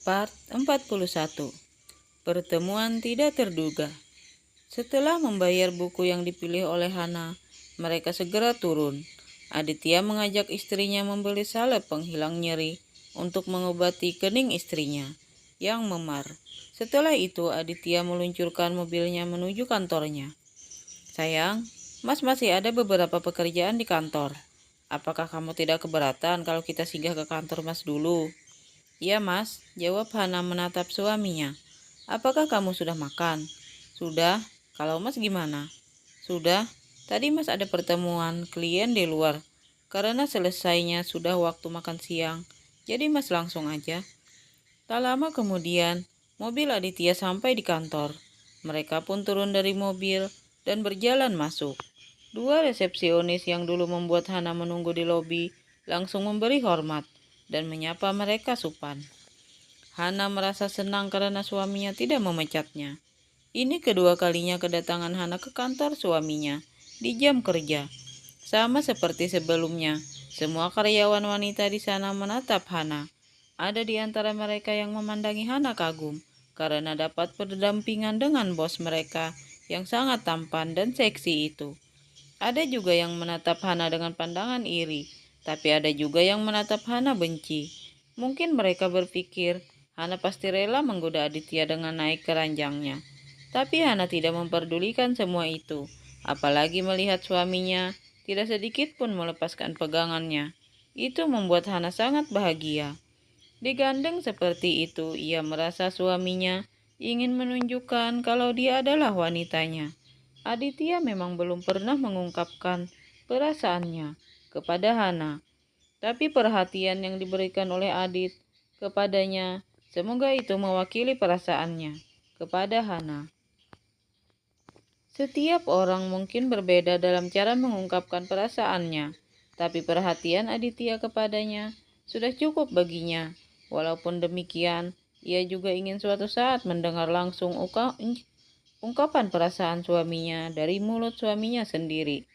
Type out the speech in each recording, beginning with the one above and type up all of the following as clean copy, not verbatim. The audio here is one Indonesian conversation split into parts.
Part 41. Pertemuan tidak terduga. Setelah membayar buku yang dipilih oleh Hana, mereka segera turun. Aditya mengajak istrinya membeli salep penghilang nyeri untuk mengobati kening istrinya yang memar. Setelah itu, Aditya meluncurkan mobilnya menuju kantornya. Sayang, Mas masih ada beberapa pekerjaan di kantor. Apakah kamu tidak keberatan kalau kita singgah ke kantor Mas dulu? Iya Mas, jawab Hana menatap suaminya. Apakah kamu sudah makan? Sudah, kalau Mas gimana? Sudah, tadi Mas ada pertemuan klien di luar. Karena selesainya sudah waktu makan siang, jadi Mas langsung aja. Tak lama kemudian, mobil Aditya sampai di kantor. Mereka pun turun dari mobil dan berjalan masuk. Dua resepsionis yang dulu membuat Hana menunggu di lobi langsung memberi hormat dan menyapa mereka sopan. Hana merasa senang karena suaminya tidak memecatnya. Ini kedua kalinya kedatangan Hana ke kantor suaminya di jam kerja. Sama seperti sebelumnya, semua karyawan wanita di sana menatap Hana. Ada di antara mereka yang memandangi Hana kagum karena dapat berdampingan dengan bos mereka yang sangat tampan dan seksi itu. Ada juga yang menatap Hana dengan pandangan iri, tapi ada juga yang menatap Hana benci. Mungkin mereka berpikir Hana pasti rela menggoda Aditya dengan naik ke ranjangnya. Tapi Hana tidak memperdulikan semua itu, apalagi melihat suaminya tidak sedikit pun melepaskan pegangannya. Itu membuat Hana sangat bahagia. Digandeng seperti itu, ia merasa suaminya ingin menunjukkan kalau dia adalah wanitanya. Aditya memang belum pernah mengungkapkan perasaannya kepada Hana, tapi perhatian yang diberikan oleh Adit kepadanya, semoga itu mewakili perasaannya kepada Hana. Setiap orang mungkin berbeda dalam cara mengungkapkan perasaannya, tapi perhatian Aditya kepadanya sudah cukup baginya. Walaupun demikian, ia juga ingin suatu saat mendengar langsung ungkapan perasaan suaminya dari mulut suaminya sendiri.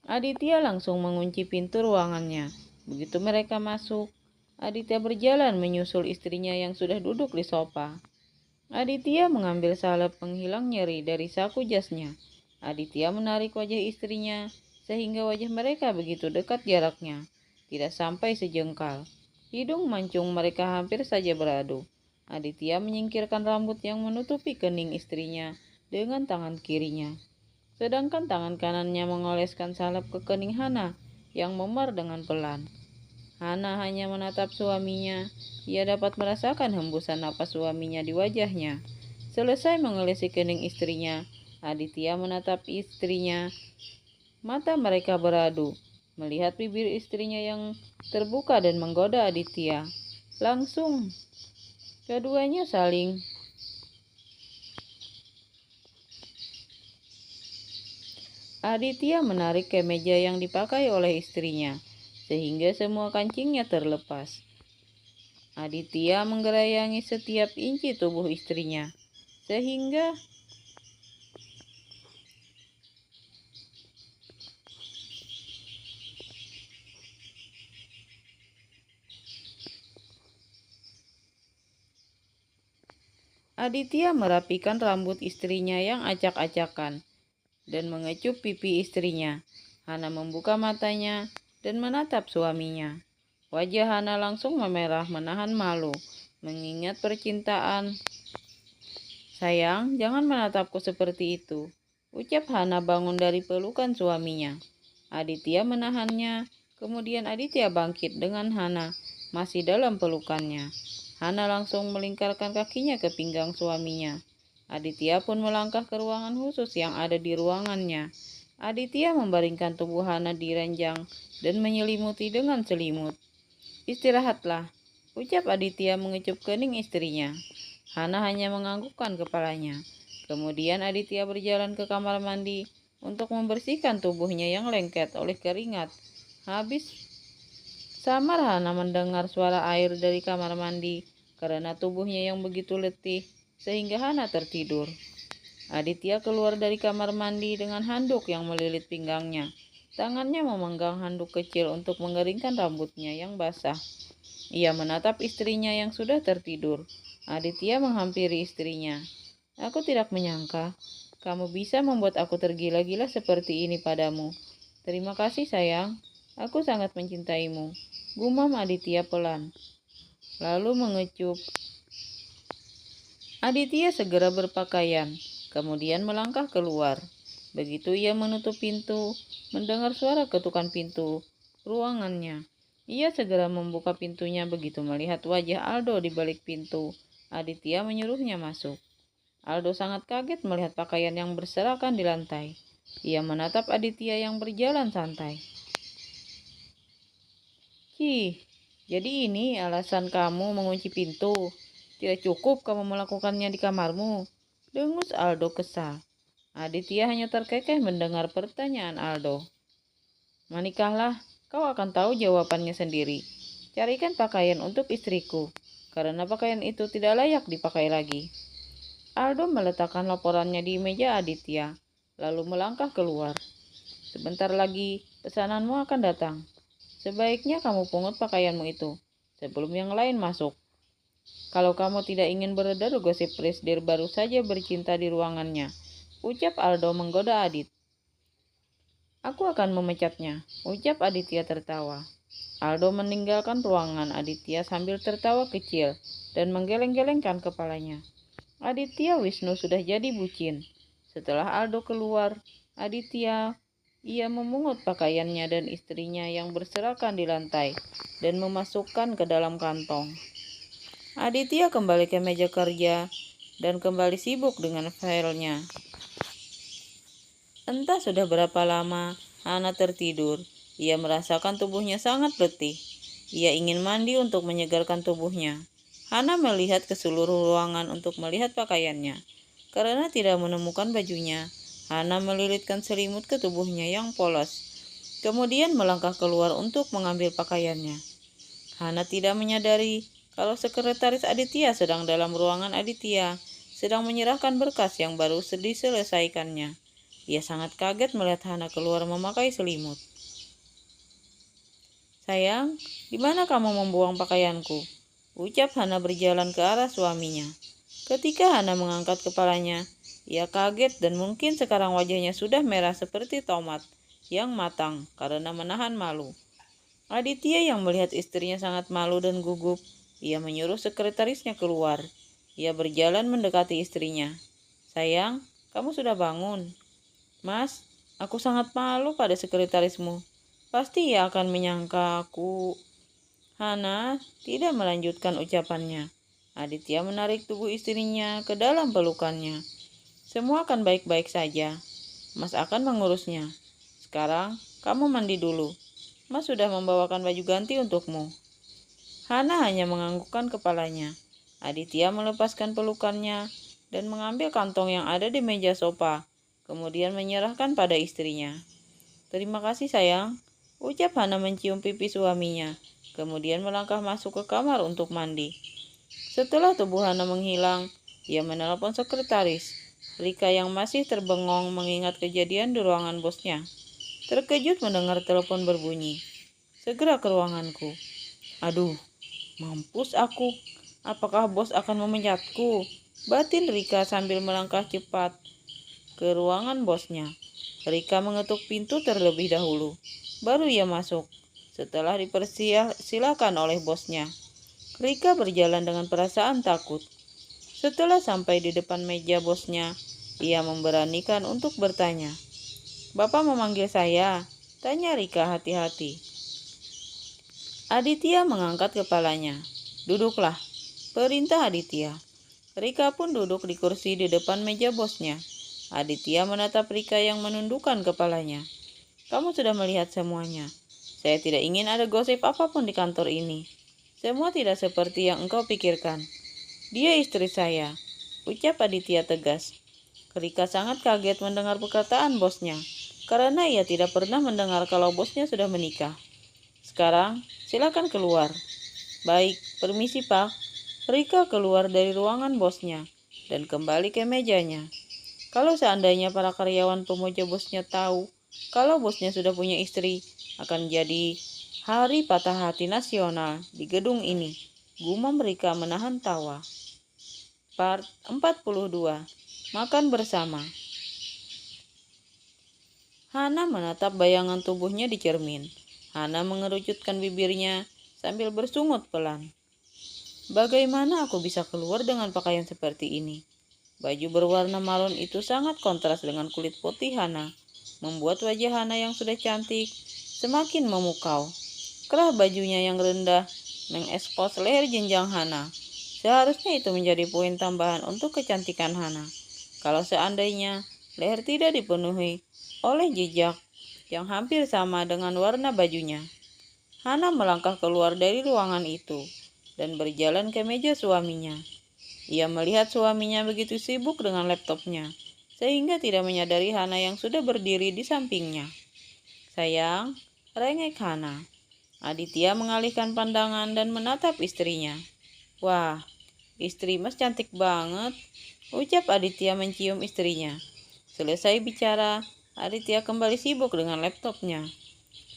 Aditya langsung mengunci pintu ruangannya. Begitu mereka masuk, Aditya berjalan menyusul istrinya yang sudah duduk di sofa. Aditya mengambil salep penghilang nyeri dari saku jasnya. Aditya menarik wajah istrinya sehingga wajah mereka begitu dekat jaraknya, tidak sampai sejengkal. Hidung mancung mereka hampir saja beradu. Aditya menyingkirkan rambut yang menutupi kening istrinya dengan tangan kirinya, sedangkan tangan kanannya mengoleskan salep ke kening Hana yang memar dengan pelan. Hana hanya menatap suaminya. Ia dapat merasakan hembusan napas suaminya di wajahnya. Selesai mengelesi kening istrinya, Aditya menatap istrinya. Mata mereka beradu, melihat bibir istrinya yang terbuka dan menggoda Aditya. Langsung, keduanya saling Aditya menarik kemeja yang dipakai oleh istrinya, sehingga semua kancingnya terlepas. Aditya menggerayangi setiap inci tubuh istrinya, sehingga Aditya merapikan rambut istrinya yang acak-acakan dan mengecup pipi istrinya. Hana membuka matanya dan menatap suaminya. Wajah Hana langsung memerah menahan malu, mengingat percintaan. Sayang, jangan menatapku seperti itu, ucap Hana bangun dari pelukan suaminya. Aditya menahannya, kemudian Aditya bangkit dengan Hana masih dalam pelukannya. Hana langsung melingkarkan kakinya ke pinggang suaminya. Aditya pun melangkah ke ruangan khusus yang ada di ruangannya. Aditya membaringkan tubuh Hana di ranjang dan menyelimuti dengan selimut. Istirahatlah, ucap Aditya mengecup kening istrinya. Hana hanya menganggukkan kepalanya. Kemudian Aditya berjalan ke kamar mandi untuk membersihkan tubuhnya yang lengket oleh keringat. Habis samar Hana mendengar suara air dari kamar mandi karena tubuhnya yang begitu letih sehingga Hana tertidur. Aditya keluar dari kamar mandi dengan handuk yang melilit pinggangnya. Tangannya memegang handuk kecil untuk mengeringkan rambutnya yang basah. Ia menatap istrinya yang sudah tertidur. Aditya menghampiri istrinya. Aku tidak menyangka kamu bisa membuat aku tergila-gila seperti ini padamu. Terima kasih sayang, aku sangat mencintaimu. Gumam Aditya pelan, lalu mengecup. Aditya segera berpakaian, kemudian melangkah keluar. Begitu ia menutup pintu, mendengar suara ketukan pintu ruangannya. Ia segera membuka pintunya begitu melihat wajah Aldo di balik pintu. Aditya menyuruhnya masuk. Aldo sangat kaget melihat pakaian yang berserakan di lantai. Ia menatap Aditya yang berjalan santai. Jadi ini alasan kamu mengunci pintu. Tidak cukup kamu melakukannya di kamarmu. Dengus Aldo kesal. Aditya hanya terkekeh mendengar pertanyaan Aldo. Menikahlah, kau akan tahu jawabannya sendiri. Carikan pakaian untuk istriku, karena pakaian itu tidak layak dipakai lagi. Aldo meletakkan laporannya di meja Aditya, lalu melangkah keluar. Sebentar lagi, pesananmu akan datang. Sebaiknya kamu pungut pakaianmu itu, sebelum yang lain masuk. Kalau kamu tidak ingin beredar gosip presdir baru saja bercinta di ruangannya, ucap Aldo menggoda Adit. Aku akan memecatnya, ucap Aditya tertawa. Aldo meninggalkan ruangan Aditya sambil tertawa kecil dan menggeleng-gelengkan kepalanya. Aditya Wisnu sudah jadi bucin. Setelah Aldo keluar, ia memungut pakaiannya dan istrinya yang berserakan di lantai dan memasukkan ke dalam kantong. Aditya kembali ke meja kerja dan kembali sibuk dengan filenya. Entah sudah berapa lama Hana tertidur. Ia merasakan tubuhnya sangat letih. Ia ingin mandi untuk menyegarkan tubuhnya. Hana melihat ke seluruh ruangan untuk melihat pakaiannya. Karena tidak menemukan bajunya, Hana melilitkan selimut ke tubuhnya yang polos. Kemudian melangkah keluar untuk mengambil pakaiannya. Hana tidak menyadari kalau sekretaris Aditya sedang dalam ruangan Aditya, sedang menyerahkan berkas yang baru diselesaikannya. Ia sangat kaget melihat Hana keluar memakai selimut. Sayang, di mana kamu membuang pakaianku? Ucap Hana berjalan ke arah suaminya. Ketika Hana mengangkat kepalanya, ia kaget dan mungkin sekarang wajahnya sudah merah seperti tomat yang matang karena menahan malu. Aditya yang melihat istrinya sangat malu dan gugup, ia menyuruh sekretarisnya keluar. Ia berjalan mendekati istrinya. Sayang, kamu sudah bangun. Mas, aku sangat malu pada sekretarismu. Pasti ia akan menyangka aku. Hana tidak melanjutkan ucapannya. Aditya menarik tubuh istrinya ke dalam pelukannya. Semua akan baik-baik saja. Mas akan mengurusnya. Sekarang, kamu mandi dulu. Mas sudah membawakan baju ganti untukmu. Hana hanya menganggukkan kepalanya. Aditya melepaskan pelukannya dan mengambil kantong yang ada di meja sofa. Kemudian menyerahkan pada istrinya. Terima kasih sayang, ucap Hana mencium pipi suaminya. Kemudian melangkah masuk ke kamar untuk mandi. Setelah tubuh Hana menghilang, ia menelpon sekretaris, Rika yang masih terbengong mengingat kejadian di ruangan bosnya. Terkejut mendengar telepon berbunyi. Segera ke ruanganku. Aduh, mampus aku. Apakah bos akan memecatku? Batin Rika sambil melangkah cepat ke ruangan bosnya. Rika mengetuk pintu terlebih dahulu. Baru ia masuk. Setelah dipersilakan oleh bosnya, Rika berjalan dengan perasaan takut. Setelah sampai di depan meja bosnya, ia memberanikan untuk bertanya. Bapak memanggil saya, tanya Rika hati-hati. Aditya mengangkat kepalanya. Duduklah, perintah Aditya. Rika pun duduk di kursi di depan meja bosnya. Aditya menatap Rika yang menundukkan kepalanya. Kamu sudah melihat semuanya. Saya tidak ingin ada gosip apapun di kantor ini. Semua tidak seperti yang engkau pikirkan. Dia istri saya, ucap Aditya tegas. Rika sangat kaget mendengar perkataan bosnya, karena ia tidak pernah mendengar kalau bosnya sudah menikah. Sekarang, silakan keluar. Baik, permisi Pak. Rika keluar dari ruangan bosnya dan kembali ke mejanya. Kalau seandainya para karyawan pemuja bosnya tahu kalau bosnya sudah punya istri, akan jadi Hari patah hati nasional di gedung ini. Gumam Rika menahan tawa. Part 42. Makan bersama. Hana menatap bayangan tubuhnya di cermin. Hana mengerucutkan bibirnya sambil bersungut pelan. Bagaimana aku bisa keluar dengan pakaian seperti ini? Baju berwarna maroon itu sangat kontras dengan kulit putih Hana, membuat wajah Hana yang sudah cantik semakin memukau. Kerah bajunya yang rendah mengekspos leher jenjang Hana. Seharusnya itu menjadi poin tambahan untuk kecantikan Hana. Kalau seandainya leher tidak dipenuhi oleh jejak yang hampir sama dengan warna bajunya. Hana melangkah keluar dari ruangan itu dan berjalan ke meja suaminya. Ia melihat suaminya begitu sibuk dengan laptopnya, sehingga tidak menyadari Hana yang sudah berdiri di sampingnya. Sayang, rengek Hana. Aditya mengalihkan pandangan dan menatap istrinya. Wah, istri Mas cantik banget, ucap Aditya mencium istrinya. Selesai bicara, Aditya kembali sibuk dengan laptopnya.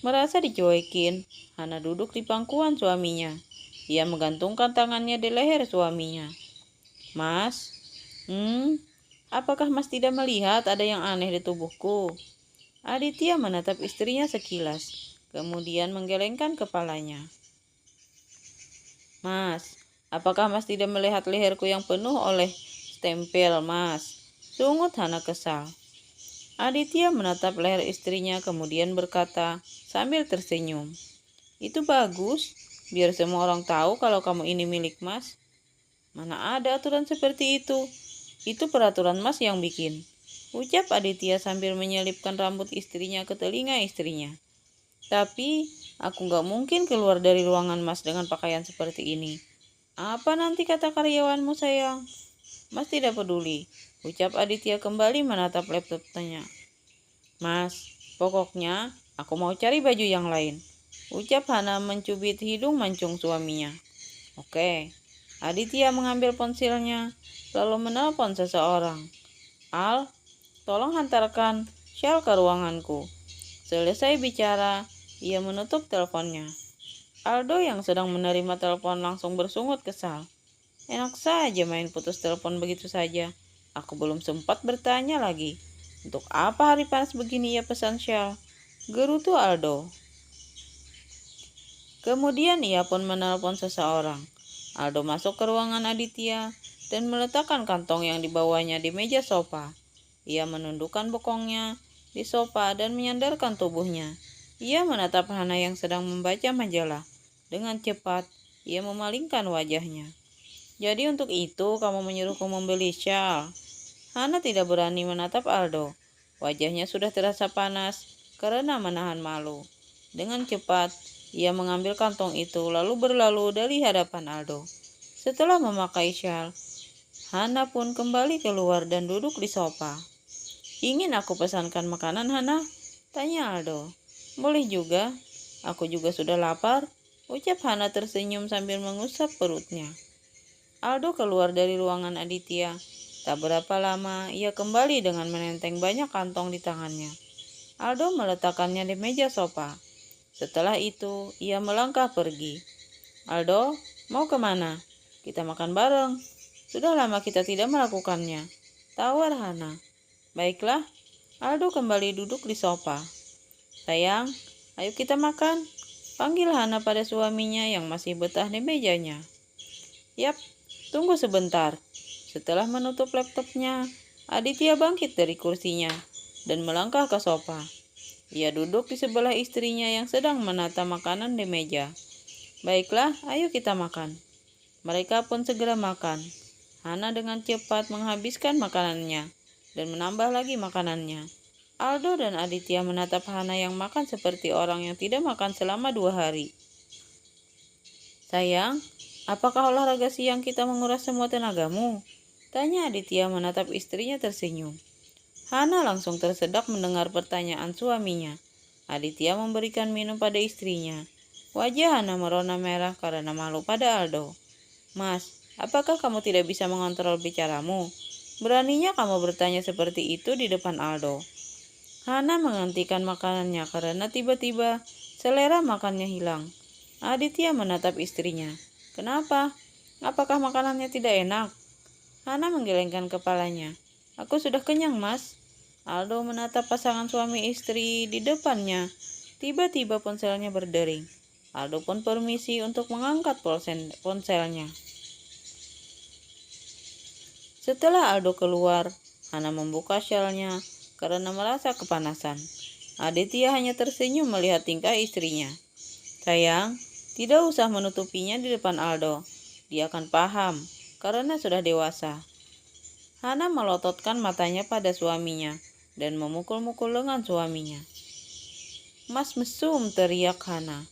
Merasa dicuekin, Hana duduk di pangkuan suaminya. Ia menggantungkan tangannya di leher suaminya. Mas, apakah Mas tidak melihat ada yang aneh di tubuhku? Aditya menatap istrinya sekilas, kemudian menggelengkan kepalanya. Mas, apakah Mas tidak melihat leherku yang penuh oleh stempel, Mas? Sungut Hana kesal. Aditya menatap leher istrinya kemudian berkata sambil tersenyum. Itu bagus, biar semua orang tahu kalau kamu ini milik Mas. Mana ada aturan seperti itu? Itu peraturan Mas yang bikin. Ucap Aditya sambil menyelipkan rambut istrinya ke telinga istrinya. Tapi, aku gak mungkin keluar dari ruangan Mas dengan pakaian seperti ini. Apa nanti kata karyawanmu sayang? Mas tidak peduli. Ucap Aditya kembali menatap laptopnya. Mas, pokoknya aku mau cari baju yang lain. Ucap Hana mencubit hidung mancung suaminya. Oke. Aditya mengambil ponselnya, lalu menelpon seseorang. Al, tolong hantarkan Shell ke ruanganku. Selesai bicara, ia menutup teleponnya. Aldo yang sedang menerima telepon langsung bersungut kesal. Enak saja main putus telepon begitu saja. Aku belum sempat bertanya lagi. Untuk apa hari panas begini ia pesan Shell? Gerutu Aldo. Kemudian ia pun menelpon seseorang. Aldo masuk ke ruangan Aditya dan meletakkan kantong yang dibawanya di meja sofa. Ia menundukkan bokongnya di sofa dan menyandarkan tubuhnya. Ia menatap Hana yang sedang membaca majalah. Dengan cepat, ia memalingkan wajahnya. Jadi untuk itu kamu menyuruhku membeli shawl? Hana tidak berani menatap Aldo. Wajahnya sudah terasa panas karena menahan malu. Dengan cepat, ia mengambil kantong itu lalu berlalu dari hadapan Aldo. Setelah memakai shawl, Hana pun kembali keluar dan duduk di sofa. Ingin aku pesankan makanan, Hana? Tanya Aldo. Boleh juga, aku juga sudah lapar. Ucap Hana tersenyum sambil mengusap perutnya. Aldo keluar dari ruangan Aditya. Tak berapa lama, ia kembali dengan menenteng banyak kantong di tangannya. Aldo meletakkannya di meja sofa. Setelah itu, ia melangkah pergi. Aldo, mau kemana? Kita makan bareng. Sudah lama kita tidak melakukannya. Tawar Hana. Baiklah, Aldo kembali duduk di sofa. Sayang, ayo kita makan. Panggil Hana pada suaminya yang masih betah di mejanya. Yap, tunggu sebentar. Setelah menutup laptopnya, Aditya bangkit dari kursinya dan melangkah ke sofa. Ia duduk di sebelah istrinya yang sedang menata makanan di meja. Baiklah, ayo kita makan. Mereka pun segera makan. Hana dengan cepat menghabiskan makanannya dan menambah lagi makanannya. Aldo dan Aditya menatap Hana yang makan seperti orang yang tidak makan selama 2 hari. Sayang, apakah olahraga siang kita menguras semua tenagamu? Tanya Aditya menatap istrinya tersenyum. Hana langsung tersedak mendengar pertanyaan suaminya. Aditya memberikan minum pada istrinya. Wajah Hana merona merah karena malu pada Aldo. Mas, apakah kamu tidak bisa mengontrol bicaramu? Beraninya kamu bertanya seperti itu di depan Aldo. Hana menghentikan makanannya karena tiba-tiba Selera makannya hilang. Aditya menatap istrinya. Kenapa? Apakah makanannya tidak enak? Hana menggelengkan kepalanya. Aku sudah kenyang, Mas. Aldo menatap pasangan suami istri di depannya. Tiba-tiba ponselnya berdering. Aldo pun permisi untuk mengangkat ponselnya. Setelah Aldo keluar, Hana membuka syalnya karena merasa kepanasan. Aditya hanya tersenyum melihat tingkah istrinya. Sayang, tidak usah menutupinya di depan Aldo. Dia akan paham karena sudah dewasa. Hana melototkan matanya pada suaminya dan memukul-mukul lengan suaminya. Mas mesum, teriak Hana.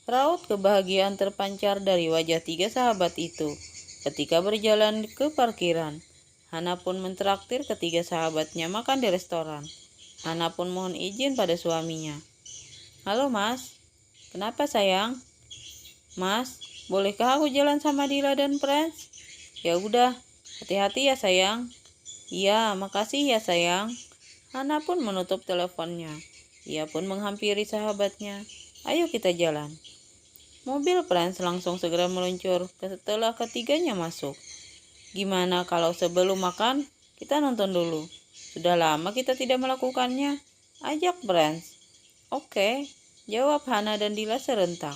Raut kebahagiaan terpancar dari wajah tiga sahabat itu ketika berjalan ke parkiran. Hana pun mentraktir ketiga sahabatnya makan di restoran. Hana pun mohon izin pada suaminya. Halo Mas, kenapa sayang? Mas, bolehkah aku jalan sama Dila dan Prince? Ya udah, hati-hati ya sayang. Iya, makasih ya sayang. Hana pun menutup teleponnya. Ia pun menghampiri sahabatnya. Ayo kita jalan. Mobil Prince langsung segera meluncur setelah ketiganya masuk. Gimana kalau sebelum makan kita nonton dulu? Sudah lama kita tidak melakukannya. Ajak Prince. Oke, jawab Hana dan Dila serentak.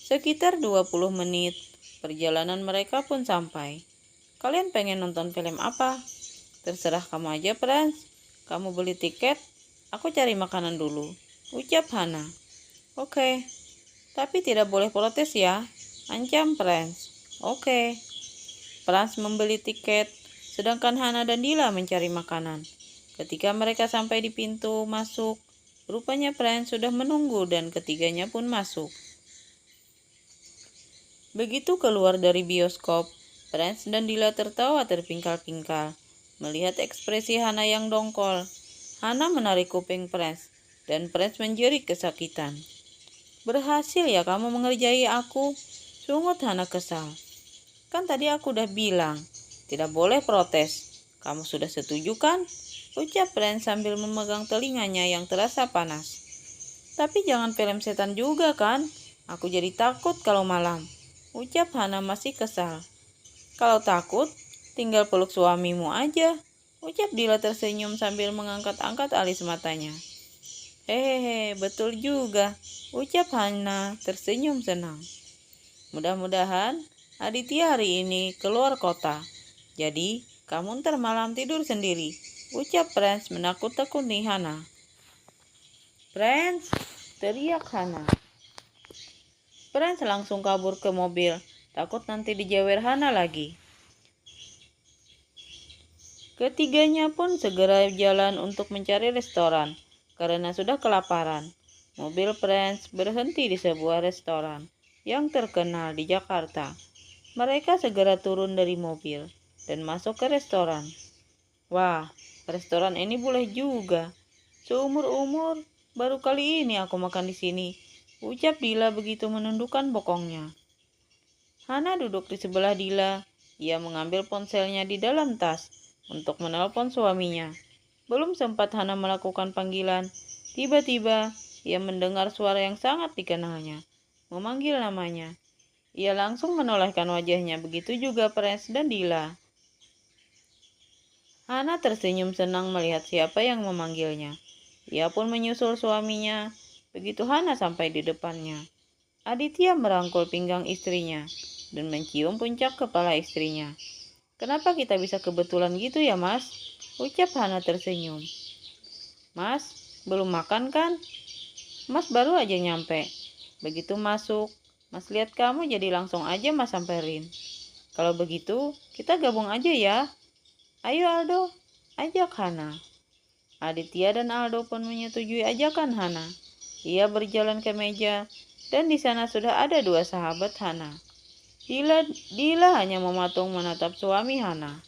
Sekitar 20 menit, perjalanan mereka pun sampai. Kalian pengen nonton film apa? Terserah kamu aja, Prince. Kamu beli tiket, aku cari makanan dulu, ucap Hana. Oke, tapi tidak boleh protes ya, ancam Prince. Oke. Prince membeli tiket, sedangkan Hana dan Dila mencari makanan. Ketika mereka sampai di pintu masuk, rupanya Prince sudah menunggu dan ketiganya pun masuk. Begitu keluar dari bioskop, Prince dan Dila tertawa terpingkal-pingkal melihat ekspresi Hana yang dongkol. Hana menarik kuping Prince dan Prince menjerit kesakitan. Berhasil ya kamu mengerjai aku, sungut Hana kesal. Kan tadi aku udah bilang, tidak boleh protes. Kamu sudah setuju kan? Ucap Prince sambil memegang telinganya yang terasa panas. Tapi jangan film setan juga kan? Aku jadi takut kalau malam. Ucap Hana masih kesal. Kalau takut, tinggal peluk suamimu aja. Ucap Dila tersenyum sambil mengangkat-angkat alis matanya. Hehehe, betul juga. Ucap Hana tersenyum senang. Mudah-mudahan Aditya hari ini keluar kota. Jadi, kamu ntar malam tidur sendiri. Ucap Prince menakut-nakuti Hana. Prince, teriak Hana. Prince langsung kabur ke mobil, takut nanti dijewer Hana lagi. Ketiganya pun segera jalan untuk mencari restoran, karena sudah kelaparan. Mobil Prince berhenti di sebuah restoran yang terkenal di Jakarta. Mereka segera turun dari mobil dan masuk ke restoran. Wah, restoran ini boleh juga. Seumur-umur, baru kali ini aku makan di sini, ucap Dila begitu menundukkan bokongnya. Hana duduk di sebelah Dila. Ia mengambil ponselnya di dalam tas untuk menelpon suaminya. Belum sempat Hana melakukan panggilan, tiba-tiba ia mendengar suara yang sangat dikenalnya, memanggil namanya. Ia langsung menolehkan wajahnya, begitu juga Prince dan Dila. Hana tersenyum senang melihat siapa yang memanggilnya. Ia pun menyusul suaminya. Begitu Hana sampai di depannya, Aditya merangkul pinggang istrinya dan mencium puncak kepala istrinya. Kenapa kita bisa kebetulan gitu ya, Mas? Ucap Hana tersenyum. Mas, belum makan kan? Mas baru aja nyampe. Begitu masuk, Mas lihat kamu jadi langsung aja Mas samperin. Kalau begitu, kita gabung aja ya. Ayo Aldo, ajak Hana. Aditya dan Aldo pun menyetujui ajakan Hana. Ia berjalan ke meja, dan di sana sudah ada dua sahabat Hana. Dila hanya mematung menatap suami Hana.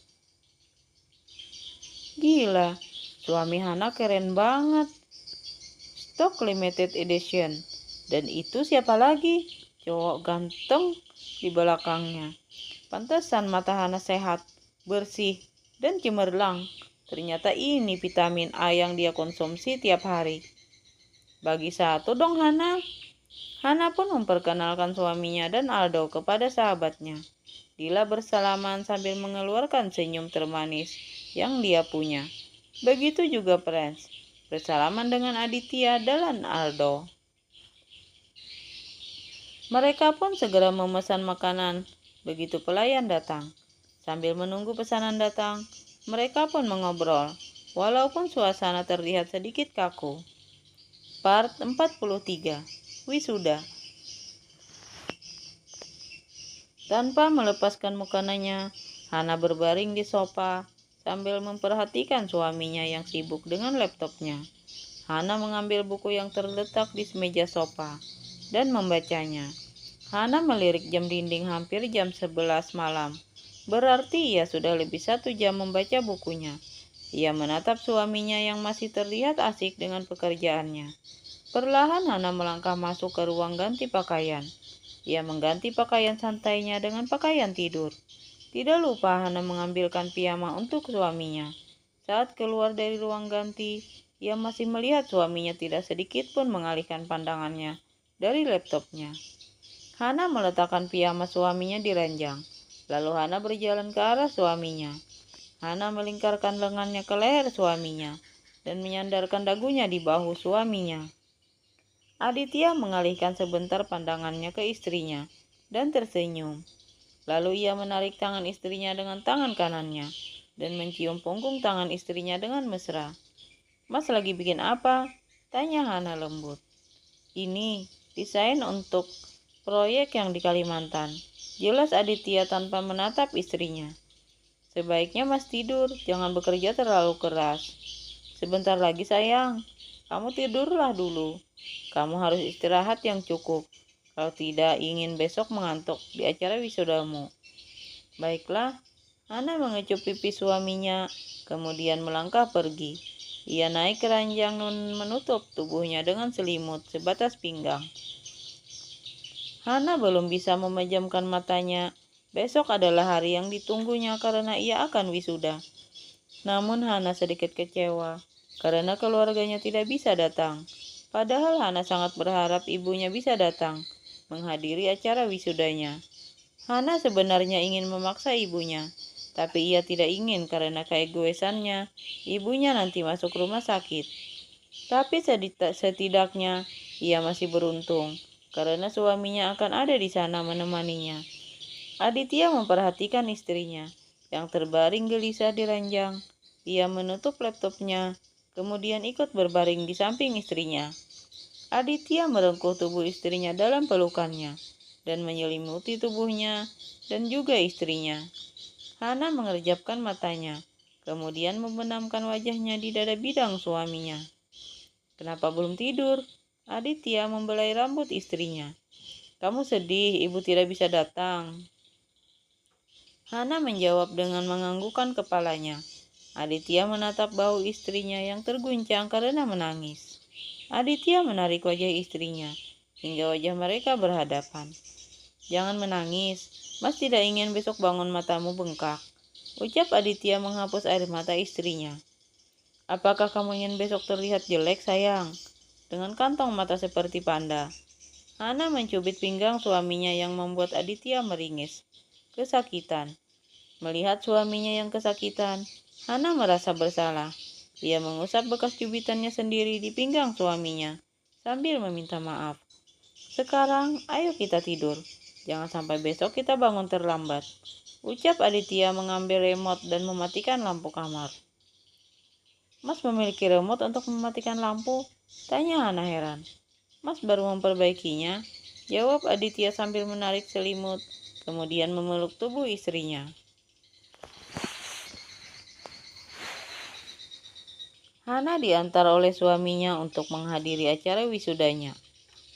Gila, suami Hana keren banget. Stock limited edition. Dan itu siapa lagi? Cowok ganteng di belakangnya. Pantesan mata Hana sehat, bersih, dan cemerlang. Ternyata ini vitamin A yang dia konsumsi tiap hari. Bagi satu dong Hana. Hana pun memperkenalkan suaminya dan Aldo kepada sahabatnya. Dila bersalaman sambil mengeluarkan senyum termanis yang dia punya. Begitu juga Prince, bersalaman dengan Aditya dan Aldo. Mereka pun segera memesan makanan. Begitu pelayan datang. Sambil menunggu pesanan datang, mereka pun mengobrol. Walaupun suasana terlihat sedikit kaku. Part 43. Wisuda. Tanpa melepaskan mukananya, Hana berbaring di sofa sambil memperhatikan suaminya yang sibuk dengan laptopnya. Hana mengambil buku yang terletak di meja sofa dan membacanya. Hana melirik jam dinding hampir jam 11 malam. Berarti ia sudah lebih 1 jam membaca bukunya. Ia menatap suaminya yang masih terlihat asik dengan pekerjaannya. Perlahan Hana melangkah masuk ke ruang ganti pakaian. Ia mengganti pakaian santainya dengan pakaian tidur. Tidak lupa Hana mengambilkan piyama untuk suaminya. Saat keluar dari ruang ganti, ia masih melihat suaminya tidak sedikit pun mengalihkan pandangannya dari laptopnya. Hana meletakkan piyama suaminya di ranjang. Lalu Hana berjalan ke arah suaminya. Hana melingkarkan lengannya ke leher suaminya dan menyandarkan dagunya di bahu suaminya. Aditya mengalihkan sebentar pandangannya ke istrinya dan tersenyum. Lalu ia menarik tangan istrinya dengan tangan kanannya dan mencium punggung tangan istrinya dengan mesra. "Mas lagi bikin apa?" tanya Hana lembut. "Ini desain untuk proyek yang di Kalimantan," jelas Aditya tanpa menatap istrinya. "Sebaiknya Mas tidur, jangan bekerja terlalu keras." "Sebentar lagi sayang, kamu tidurlah dulu. Kamu harus istirahat yang cukup. Kalau tidak ingin besok mengantuk di acara wisudamu." "Baiklah." Hana mengecup pipi suaminya, kemudian melangkah pergi. Ia naik ke ranjang dan menutup tubuhnya dengan selimut sebatas pinggang. Hana belum bisa memejamkan matanya. Besok adalah hari yang ditunggunya karena ia akan wisuda. Namun Hana sedikit kecewa karena keluarganya tidak bisa datang. Padahal Hana sangat berharap ibunya bisa datang menghadiri acara wisudanya. Hana sebenarnya ingin memaksa ibunya, tapi ia tidak ingin karena keegoisannya. Ibunya nanti masuk rumah sakit. Tapi setidaknya ia masih beruntung karena suaminya akan ada di sana menemaninya. Aditya memperhatikan istrinya yang terbaring gelisah di ranjang. Ia menutup laptopnya, kemudian ikut berbaring di samping istrinya. Aditya merengkuh tubuh istrinya dalam pelukannya dan menyelimuti tubuhnya dan juga istrinya. Hana mengerjapkan matanya, kemudian membenamkan wajahnya di dada bidang suaminya. "Kenapa belum tidur?" Aditya membelai rambut istrinya. "Kamu sedih ibu tidak bisa datang." Hana menjawab dengan menganggukkan kepalanya. Aditya menatap bahu istrinya yang terguncang karena menangis. Aditya menarik wajah istrinya hingga wajah mereka berhadapan. "Jangan menangis, Mas tidak ingin besok bangun matamu bengkak," ucap Aditya menghapus air mata istrinya. "Apakah kamu ingin besok terlihat jelek sayang, dengan kantong mata seperti panda?" Hana mencubit pinggang suaminya yang membuat Aditya meringis. Kesakitan. Melihat suaminya yang kesakitan, Hana merasa bersalah. Ia mengusap bekas cubitannya sendiri di pinggang suaminya sambil meminta maaf. "Sekarang ayo kita tidur. Jangan sampai besok kita bangun terlambat," ucap Aditya mengambil remote dan mematikan lampu kamar. "Mas memiliki remote untuk mematikan lampu?" tanya Hana heran. "Mas baru memperbaikinya," jawab Aditya sambil menarik selimut, kemudian memeluk tubuh istrinya. Hana diantar oleh suaminya untuk menghadiri acara wisudanya.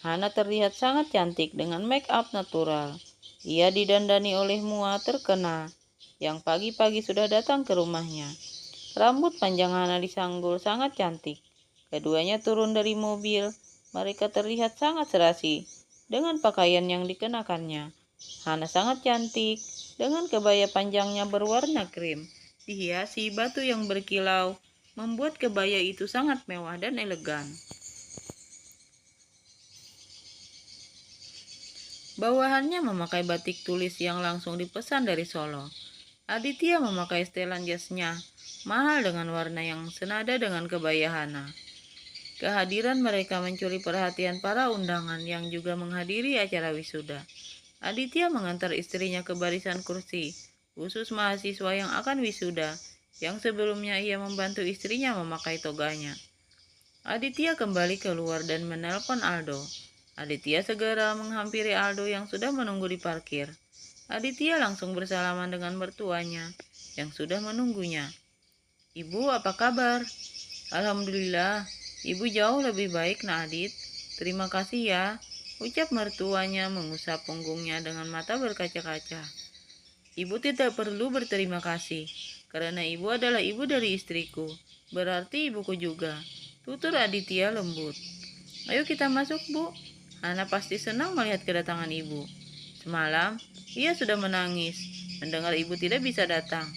Hana terlihat sangat cantik dengan make up natural. Ia didandani oleh Mua terkenal, yang pagi-pagi sudah datang ke rumahnya. Rambut panjang Hana disanggul sangat cantik. Keduanya turun dari mobil. Mereka terlihat sangat serasi dengan pakaian yang dikenakannya. Hana sangat cantik dengan kebaya panjangnya berwarna krim dihiasi batu yang berkilau, membuat kebaya itu sangat mewah dan elegan. Bawahannya memakai batik tulis yang langsung dipesan dari Solo. Aditya memakai setelan jasnya, mahal dengan warna yang senada dengan kebaya Hana. Kehadiran mereka mencuri perhatian para undangan yang juga menghadiri acara wisuda. Aditya mengantar istrinya ke barisan kursi, khusus mahasiswa yang akan wisuda, yang sebelumnya ia membantu istrinya memakai toganya. Aditya kembali keluar dan menelpon Aldo. Aditya segera menghampiri Aldo yang sudah menunggu di parkir. Aditya langsung bersalaman dengan mertuanya yang sudah menunggunya. "Ibu, apa kabar?" "Alhamdulillah, ibu jauh lebih baik, Nak Adit. Terima kasih ya," ucap mertuanya mengusap punggungnya dengan mata berkaca-kaca. "Ibu tidak perlu berterima kasih, karena ibu adalah ibu dari istriku. Berarti ibuku juga," tutur Aditya lembut. "Ayo kita masuk, Bu. Hana pasti senang melihat kedatangan ibu. Semalam, ia sudah menangis mendengar ibu tidak bisa datang.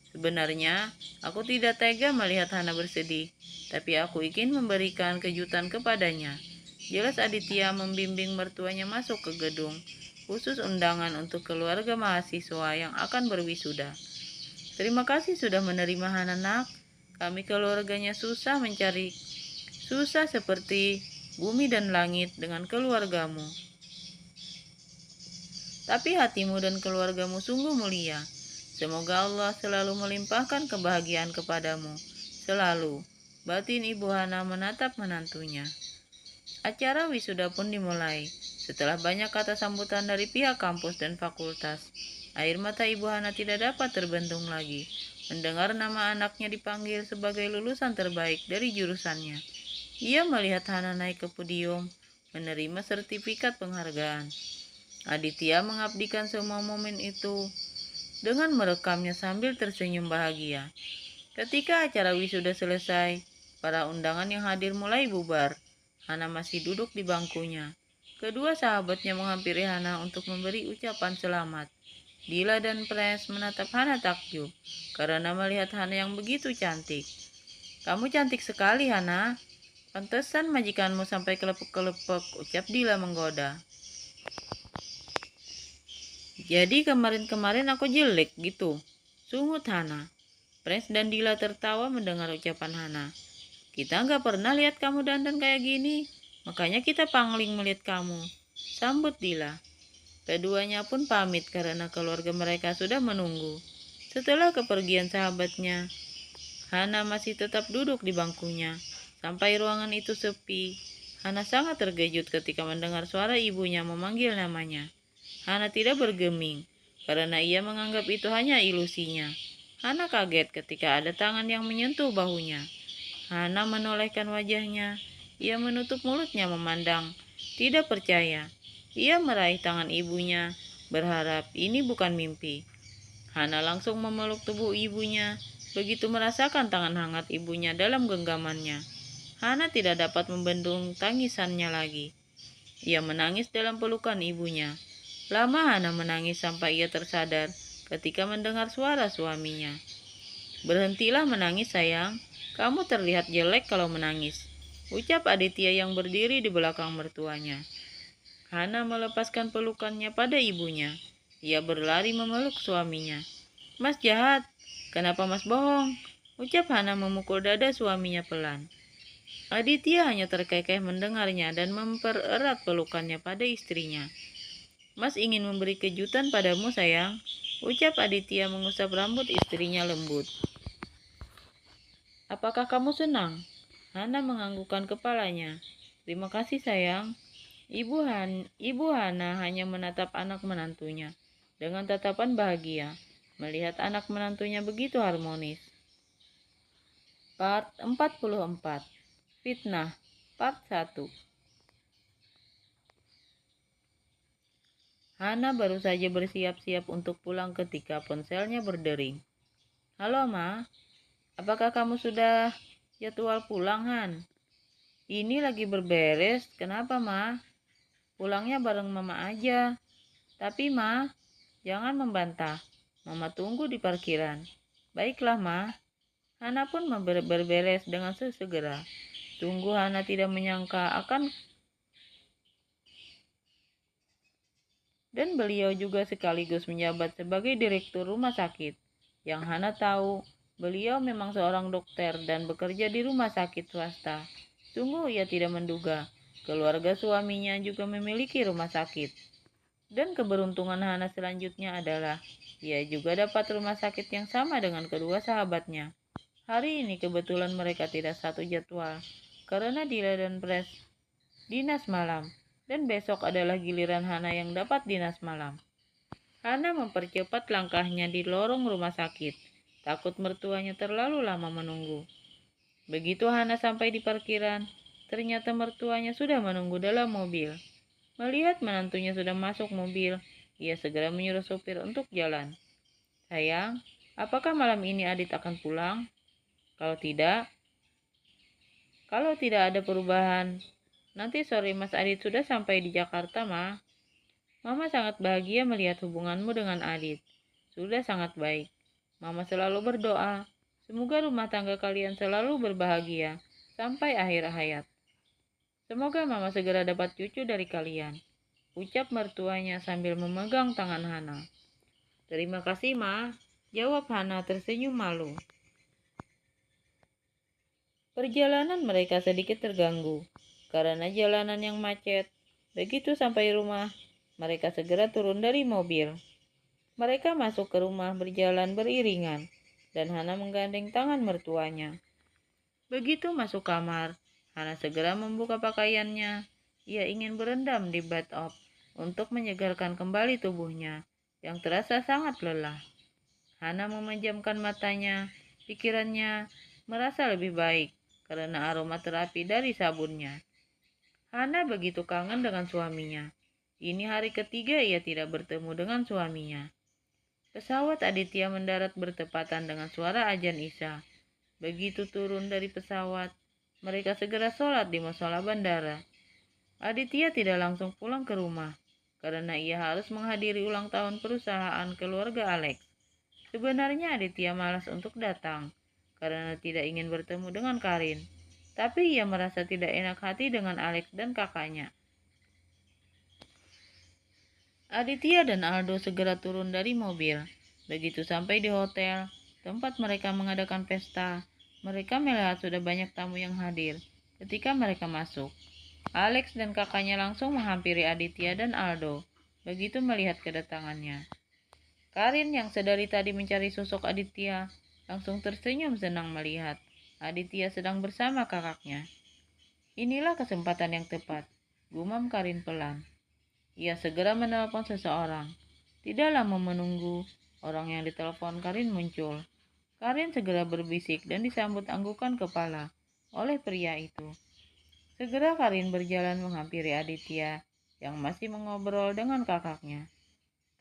Sebenarnya, aku tidak tega melihat Hana bersedih, tapi aku ingin memberikan kejutan kepadanya." Jelas Aditya membimbing mertuanya masuk ke gedung khusus undangan untuk keluarga mahasiswa yang akan berwisuda. "Terima kasih sudah menerima Hana, Nak. Kami keluarganya susah seperti bumi dan langit dengan keluargamu. Tapi hatimu dan keluargamu sungguh mulia. Semoga Allah selalu melimpahkan kebahagiaan kepadamu. Selalu." Batin Ibu Hana menatap menantunya. Acara wisuda pun dimulai. Setelah banyak kata sambutan dari pihak kampus dan fakultas, air mata Ibu Hana tidak dapat terbendung lagi mendengar nama anaknya dipanggil sebagai lulusan terbaik dari jurusannya. Ia melihat Hana naik ke podium, menerima sertifikat penghargaan. Aditya mengabdikan semua momen itu dengan merekamnya sambil tersenyum bahagia. Ketika acara wisuda selesai, para undangan yang hadir mulai bubar. Hana masih duduk di bangkunya. Kedua sahabatnya menghampiri Hana untuk memberi ucapan selamat. Dila dan Pres menatap Hana takjub karena melihat Hana yang begitu cantik. "Kamu cantik sekali, Hana. Pantesan majikanmu sampai kelepek-kelepek," ucap Dila menggoda. "Jadi kemarin-kemarin aku jelek gitu?" sungut Hana. Pres dan Dila tertawa mendengar ucapan Hana. "Kita nggak pernah lihat kamu dandan kayak gini, makanya kita pangling melihat kamu," sambut Dila. Keduanya pun pamit karena keluarga mereka sudah menunggu. Setelah kepergian sahabatnya, Hana masih tetap duduk di bangkunya. Sampai ruangan itu sepi, Hana sangat terkejut ketika mendengar suara ibunya memanggil namanya. Hana tidak bergeming, karena ia menganggap itu hanya ilusinya. Hana kaget ketika ada tangan yang menyentuh bahunya. Hana menolehkan wajahnya. Ia menutup mulutnya memandang. Tidak percaya. Ia meraih tangan ibunya, berharap ini bukan mimpi. Hana langsung memeluk tubuh ibunya, begitu merasakan tangan hangat ibunya dalam genggamannya. Hana tidak dapat membendung tangisannya lagi. Ia menangis dalam pelukan ibunya. Lama Hana menangis sampai ia tersadar ketika mendengar suara suaminya. "Berhentilah menangis, sayang. Kamu terlihat jelek kalau menangis," ucap Aditya yang berdiri di belakang mertuanya. Hana melepaskan pelukannya pada ibunya. Ia berlari memeluk suaminya. "Mas jahat. Kenapa Mas bohong?" ucap Hana memukul dada suaminya pelan. Aditya hanya terkekeh mendengarnya dan mempererat pelukannya pada istrinya. "Mas ingin memberi kejutan padamu, sayang," ucap Aditya mengusap rambut istrinya lembut. "Apakah kamu senang?" Hana menganggukkan kepalanya. "Terima kasih, sayang." Ibu Hana hanya menatap anak menantunya dengan tatapan bahagia, melihat anak menantunya begitu harmonis. Part 44. Fitnah. Part 1. Hana baru saja bersiap-siap untuk pulang ketika ponselnya berdering. "Halo, Ma. Apakah kamu sudah jadwal pulang, Han?" "Ini lagi berberes." "Kenapa, Ma?" "Pulangnya bareng Mama aja." "Tapi, Ma, jangan membantah. Mama tunggu di parkiran." Baiklah, Ma. Hana pun berberes dengan sesegera. Sungguh Hana tidak menyangka akan, dan beliau juga sekaligus menjabat sebagai direktur rumah sakit. Yang Hana tahu, beliau memang seorang dokter dan bekerja di rumah sakit swasta. Sungguh ia tidak menduga, keluarga suaminya juga memiliki rumah sakit. Dan keberuntungan Hana selanjutnya adalah, ia juga dapat rumah sakit yang sama dengan kedua sahabatnya. Hari ini kebetulan mereka tidak satu jadwal, karena Dila dan Pres dinas malam, dan besok adalah giliran Hana yang dapat dinas malam. Hana mempercepat langkahnya di lorong rumah sakit, takut mertuanya terlalu lama menunggu. Begitu Hana sampai di parkiran, ternyata mertuanya sudah menunggu dalam mobil. Melihat menantunya sudah masuk mobil, ia segera menyuruh sopir untuk jalan. Sayang, apakah malam ini Adit akan pulang? Kalau tidak, kalau tidak ada perubahan, nanti sore Mas Adit sudah sampai di Jakarta, Ma. Mama sangat bahagia melihat hubunganmu dengan Adit. Sudah sangat baik. Mama selalu berdoa, semoga rumah tangga kalian selalu berbahagia sampai akhir hayat. Semoga Mama segera dapat cucu dari kalian, ucap mertuanya sambil memegang tangan Hana. Terima kasih, Ma, jawab Hana tersenyum malu. Perjalanan mereka sedikit terganggu karena jalanan yang macet. Begitu sampai rumah, mereka segera turun dari mobil. Mereka masuk ke rumah berjalan beriringan, dan Hana menggandeng tangan mertuanya. Begitu masuk kamar, Hana segera membuka pakaiannya. Ia ingin berendam di bathtub untuk menyegarkan kembali tubuhnya yang terasa sangat lelah. Hana memejamkan matanya, pikirannya merasa lebih baik karena aroma terapi dari sabunnya. Hana begitu kangen dengan suaminya. Ini hari ketiga ia tidak bertemu dengan suaminya. Pesawat Aditya mendarat bertepatan dengan suara azan Isya. Begitu turun dari pesawat, mereka segera sholat di musola bandara. Aditya tidak langsung pulang ke rumah, karena ia harus menghadiri ulang tahun perusahaan keluarga Alex. Sebenarnya Aditya malas untuk datang, karena tidak ingin bertemu dengan Karin. Tapi ia merasa tidak enak hati dengan Alex dan kakaknya. Aditya dan Aldo segera turun dari mobil. Begitu sampai di hotel, tempat mereka mengadakan pesta, mereka melihat sudah banyak tamu yang hadir. Ketika mereka masuk, Alex dan kakaknya langsung menghampiri Aditya dan Aldo. Begitu melihat kedatangannya, Karin yang sedari tadi mencari sosok Aditya, langsung tersenyum senang melihat Aditya sedang bersama kakaknya. Inilah kesempatan yang tepat, gumam Karin pelan. Ia segera menelpon seseorang. Tidak lama menunggu, orang yang ditelepon Karin muncul. Karin segera berbisik dan disambut anggukan kepala oleh pria itu. Segera Karin berjalan menghampiri Aditya yang masih mengobrol dengan kakaknya.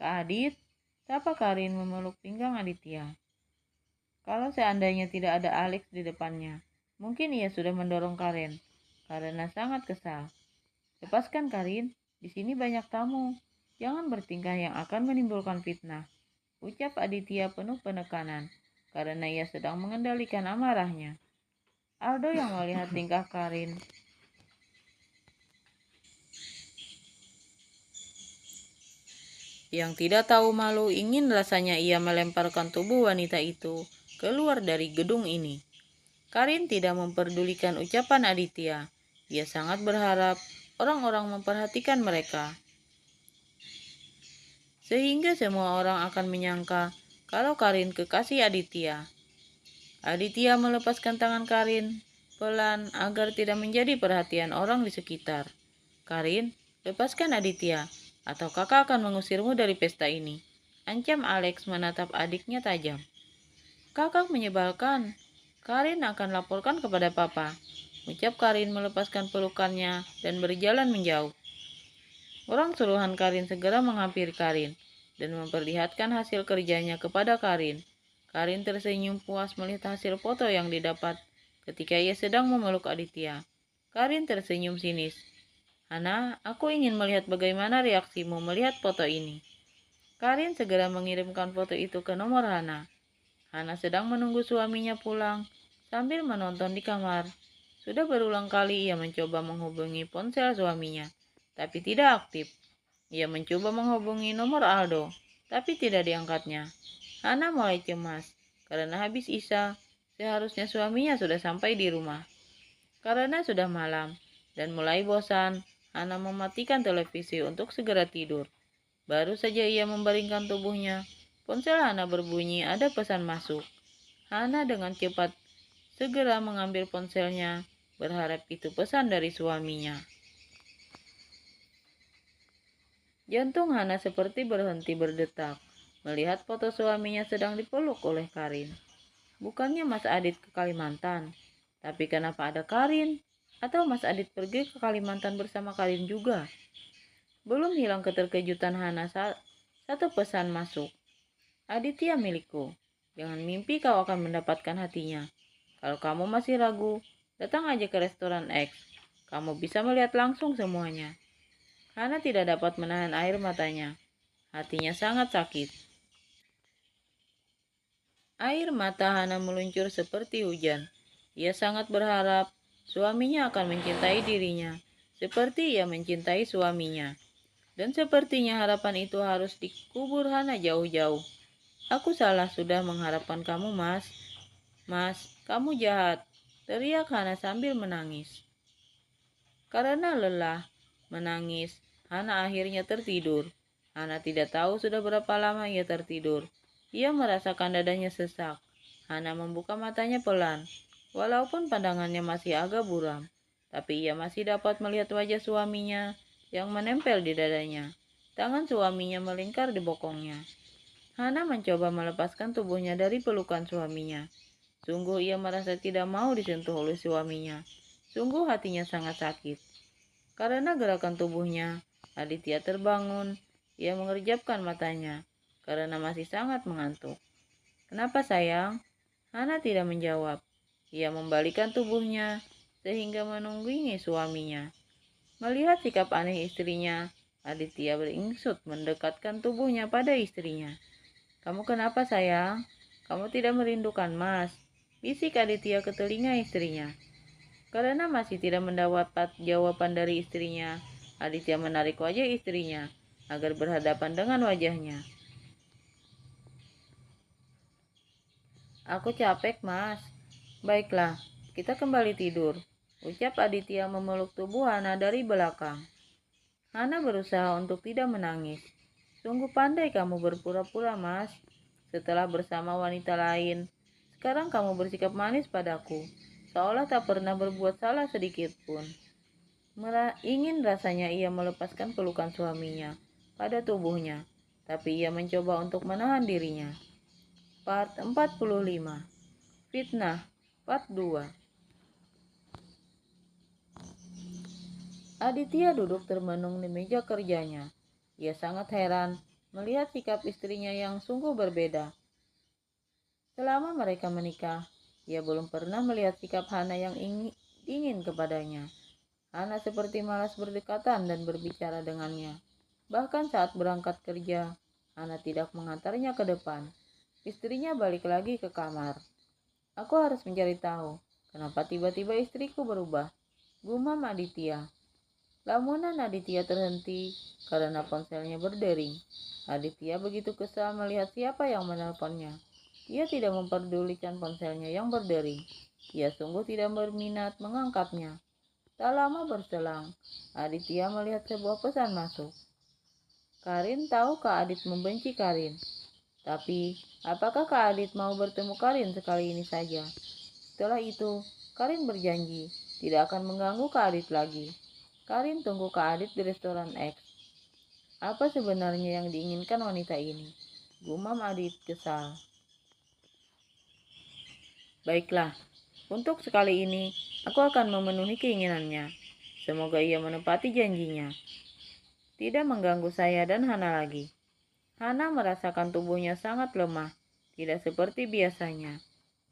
Kak Adit, sapa Karin memeluk pinggang Aditya. Kalau seandainya tidak ada Alex di depannya, mungkin ia sudah mendorong Karin karena sangat kesal. Lepaskan Karin, di sini banyak tamu. Jangan bertingkah yang akan menimbulkan fitnah, ucap Aditya penuh penekanan, karena ia sedang mengendalikan amarahnya. Aldo yang melihat tingkah Karin yang tidak tahu malu ingin rasanya ia melemparkan tubuh wanita itu keluar dari gedung ini. Karin tidak memperdulikan ucapan Aditya. Ia sangat berharap orang-orang memperhatikan mereka, sehingga semua orang akan menyangka kalau Karin kekasih Aditya. Aditya melepaskan tangan Karin pelan agar tidak menjadi perhatian orang di sekitar. Karin, lepaskan Aditya, atau kakak akan mengusirmu dari pesta ini, ancam Alex menatap adiknya tajam. Kakak menyebalkan. Karin akan laporkan kepada papa, ucap Karin melepaskan pelukannya dan berjalan menjauh. Orang suruhan Karin segera menghampiri Karin dan memperlihatkan hasil kerjanya kepada Karin. Karin tersenyum puas melihat hasil foto yang didapat ketika ia sedang memeluk Aditya. Karin tersenyum sinis. Hana, aku ingin melihat bagaimana reaksimu melihat foto ini. Karin segera mengirimkan foto itu ke nomor Hana. Hana sedang menunggu suaminya pulang sambil menonton di kamar. Sudah berulang kali ia mencoba menghubungi ponsel suaminya, tapi tidak aktif. Ia mencoba menghubungi nomor Aldo, tapi tidak diangkatnya. Hana mulai cemas, karena habis Isya, seharusnya suaminya sudah sampai di rumah. Karena sudah malam, dan mulai bosan, Hana mematikan televisi untuk segera tidur. Baru saja ia membaringkan tubuhnya, ponsel Hana berbunyi ada pesan masuk. Hana dengan cepat segera mengambil ponselnya, berharap itu pesan dari suaminya. Jantung Hana seperti berhenti berdetak, melihat foto suaminya sedang dipeluk oleh Karin. Bukannya Mas Adit ke Kalimantan, tapi kenapa ada Karin? Atau Mas Adit pergi ke Kalimantan bersama Karin juga? Belum hilang keterkejutan Hana saat satu pesan masuk. Aditya milikku, jangan mimpi kau akan mendapatkan hatinya. Kalau kamu masih ragu, datang aja ke restoran X. Kamu bisa melihat langsung semuanya. Hana tidak dapat menahan air matanya. Hatinya sangat sakit. Air mata Hana meluncur seperti hujan. Ia sangat berharap suaminya akan mencintai dirinya, seperti ia mencintai suaminya. Dan sepertinya harapan itu harus dikubur Hana jauh-jauh. Aku salah sudah mengharapkan kamu, Mas. Mas, kamu jahat, teriak Hana sambil menangis. Karena lelah menangis, Hana akhirnya tertidur. Hana tidak tahu sudah berapa lama ia tertidur. Ia merasakan dadanya sesak. Hana membuka matanya pelan. Walaupun pandangannya masih agak buram, tapi ia masih dapat melihat wajah suaminya yang menempel di dadanya. Tangan suaminya melingkar di bokongnya. Hana mencoba melepaskan tubuhnya dari pelukan suaminya. Sungguh ia merasa tidak mau disentuh oleh suaminya. Sungguh hatinya sangat sakit. Karena gerakan tubuhnya, Aditya terbangun. Ia mengerjapkan matanya karena masih sangat mengantuk. Kenapa sayang? Hana tidak menjawab. Ia membalikan tubuhnya sehingga menunggangi suaminya. Melihat sikap aneh istrinya, Aditya beringsut mendekatkan tubuhnya pada istrinya. Kamu kenapa sayang? Kamu tidak merindukan Mas? Bisik Aditya ke telinga istrinya. Karena masih tidak mendapat jawaban dari istrinya, Aditya menarik wajah istrinya agar berhadapan dengan wajahnya. Aku capek, Mas. Baiklah, kita kembali tidur, ucap Aditya memeluk tubuh Hana dari belakang. Hana berusaha untuk tidak menangis. Sungguh pandai kamu berpura-pura, Mas. Setelah bersama wanita lain, sekarang kamu bersikap manis padaku, seolah tak pernah berbuat salah sedikit pun. Ingin rasanya ia melepaskan pelukan suaminya pada tubuhnya, tapi ia mencoba untuk menahan dirinya. Part 45. Fitnah Part 2. Aditya duduk termenung di meja kerjanya. Ia sangat heran melihat sikap istrinya yang sungguh berbeda. Selama mereka menikah, ia belum pernah melihat sikap Hana yang dingin kepadanya. Hana seperti malas berdekatan dan berbicara dengannya. Bahkan saat berangkat kerja, Hana tidak mengantarnya ke depan. Istrinya balik lagi ke kamar. Aku harus mencari tahu, kenapa tiba-tiba istriku berubah, gumam Aditya. Lamunan Aditya terhenti karena ponselnya berdering. Aditya begitu kesal melihat siapa yang menelponnya. Ia tidak memperdulikan ponselnya yang berdering. Ia sungguh tidak berminat mengangkatnya. Tak lama berselang, Aditya melihat sebuah pesan masuk. Karin tahu Kak Adit membenci Karin. Tapi, apakah Kak Adit mau bertemu Karin sekali ini saja? Setelah itu, Karin berjanji tidak akan mengganggu Kak Adit lagi. Karin tunggu Kak Adit di restoran X. Apa sebenarnya yang diinginkan wanita ini? Gumam Adit kesal. Baiklah, untuk sekali ini, aku akan memenuhi keinginannya. Semoga ia menepati janjinya. Tidak mengganggu saya dan Hana lagi. Hana merasakan tubuhnya sangat lemah, tidak seperti biasanya.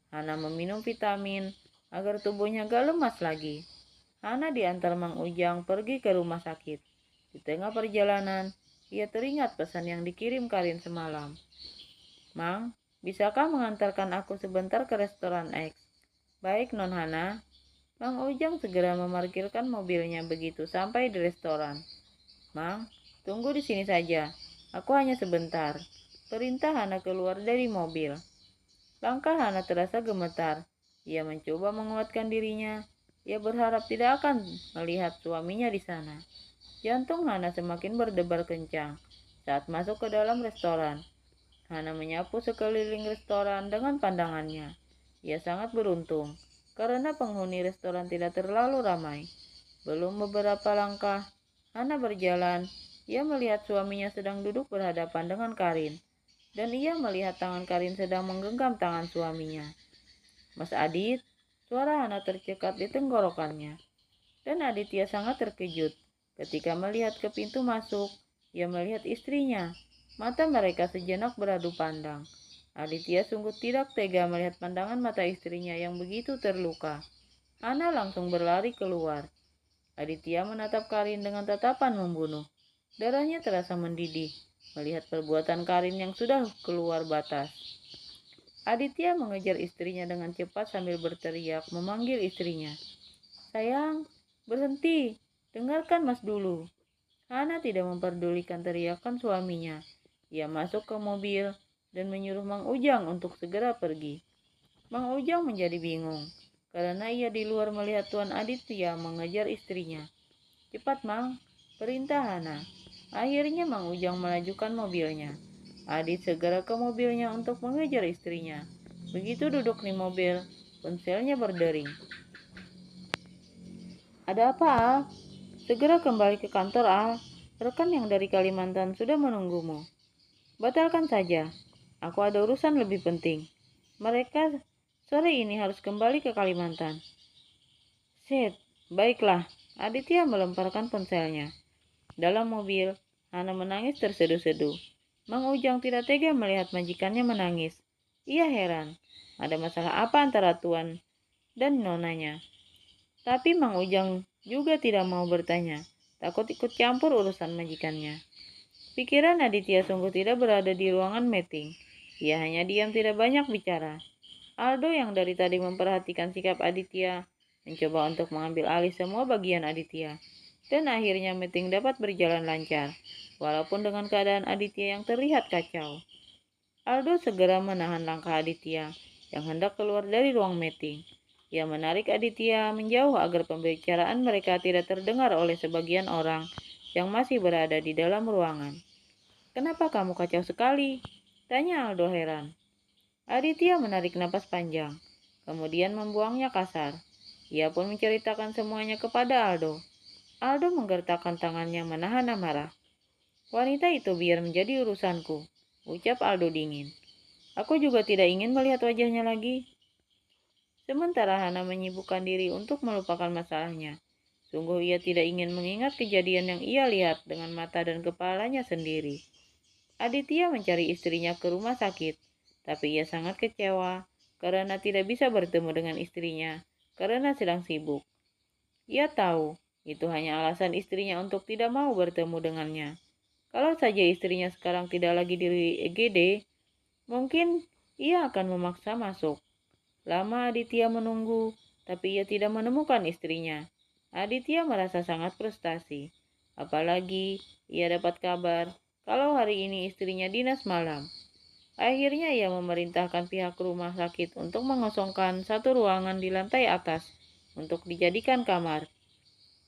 Hana meminum vitamin agar tubuhnya gak lemas lagi. Hana diantar Mang Ujang pergi ke rumah sakit. Di tengah perjalanan, ia teringat pesan yang dikirim Karin semalam. Mang, bisakah mengantarkan aku sebentar ke restoran X? Baik, Non Hana. Mang Ujang segera memarkirkan mobilnya begitu sampai di restoran. Mang, tunggu di sini saja. Aku hanya sebentar. Perintah Hana keluar dari mobil. Langkah Hana terasa gemetar. Ia mencoba menguatkan dirinya. Ia berharap tidak akan melihat suaminya di sana. Jantung Hana semakin berdebar kencang saat masuk ke dalam restoran. Hana menyapu sekeliling restoran dengan pandangannya. Ia sangat beruntung karena penghuni restoran tidak terlalu ramai. Belum beberapa langkah, Hana berjalan. Ia melihat suaminya sedang duduk berhadapan dengan Karin, dan ia melihat tangan Karin sedang menggenggam tangan suaminya. Mas Adit, suara Hana tercekat di tenggorokannya, dan Aditya sangat terkejut ketika melihat ke pintu masuk. Ia melihat istrinya. Mata mereka sejenak beradu pandang. Aditya sungguh tidak tega melihat pandangan mata istrinya yang begitu terluka. Hana langsung berlari keluar. Aditya menatap Karin dengan tatapan membunuh. Darahnya terasa mendidih melihat perbuatan Karin yang sudah keluar batas. Aditya mengejar istrinya dengan cepat sambil berteriak memanggil istrinya. Sayang, berhenti, dengarkan Mas dulu. Hana tidak memperdulikan teriakan suaminya. Ia masuk ke mobil dan menyuruh Mang Ujang untuk segera pergi. Mang Ujang menjadi bingung karena ia di luar melihat Tuan Aditya mengejar istrinya. Cepat Mang, perintah Hana. Akhirnya Mang Ujang melajukan mobilnya. Adit segera ke mobilnya untuk mengejar istrinya. Begitu duduk di mobil, ponselnya berdering. Ada apa, Al? Segera kembali ke kantor, Al. Rekan yang dari Kalimantan sudah menunggumu. Batalkan saja. Aku ada urusan lebih penting. Mereka sore ini harus kembali ke Kalimantan. Set, baiklah. Aditya melemparkan ponselnya. Dalam mobil, Hana menangis terseduh-seduh. Mang Ujang tidak tega melihat majikannya menangis. Ia heran. Ada masalah apa antara Tuan dan nonanya? Tapi Mang Ujang juga tidak mau bertanya, takut ikut campur urusan majikannya. Pikiran Aditya sungguh tidak berada di ruangan meeting. Ia hanya diam tidak banyak bicara. Aldo yang dari tadi memperhatikan sikap Aditya, mencoba untuk mengambil alih semua bagian Aditya. Dan akhirnya meeting dapat berjalan lancar, walaupun dengan keadaan Aditya yang terlihat kacau. Aldo segera menahan langkah Aditya yang hendak keluar dari ruang meeting. Ia menarik Aditya menjauh agar pembicaraan mereka tidak terdengar oleh sebagian orang yang masih berada di dalam ruangan. Kenapa kamu kacau sekali? Tanya Aldo heran. Aditya menarik napas panjang, kemudian membuangnya kasar. Ia pun menceritakan semuanya kepada Aldo. Aldo menggertakkan tangannya menahan amarah. Wanita itu biar menjadi urusanku, ucap Aldo dingin. Aku juga tidak ingin melihat wajahnya lagi. Sementara Hana menyibukkan diri untuk melupakan masalahnya. Sungguh ia tidak ingin mengingat kejadian yang ia lihat dengan mata dan kepalanya sendiri. Aditya mencari istrinya ke rumah sakit, tapi ia sangat kecewa karena tidak bisa bertemu dengan istrinya karena sedang sibuk. Ia tahu itu hanya alasan istrinya untuk tidak mau bertemu dengannya. Kalau saja istrinya sekarang tidak lagi di EGD, mungkin ia akan memaksa masuk. Lama Aditya menunggu, tapi ia tidak menemukan istrinya. Aditya merasa sangat frustasi. Apalagi ia dapat kabar kalau hari ini istrinya dinas malam. Akhirnya ia memerintahkan pihak rumah sakit untuk mengosongkan satu ruangan di lantai atas untuk dijadikan kamar.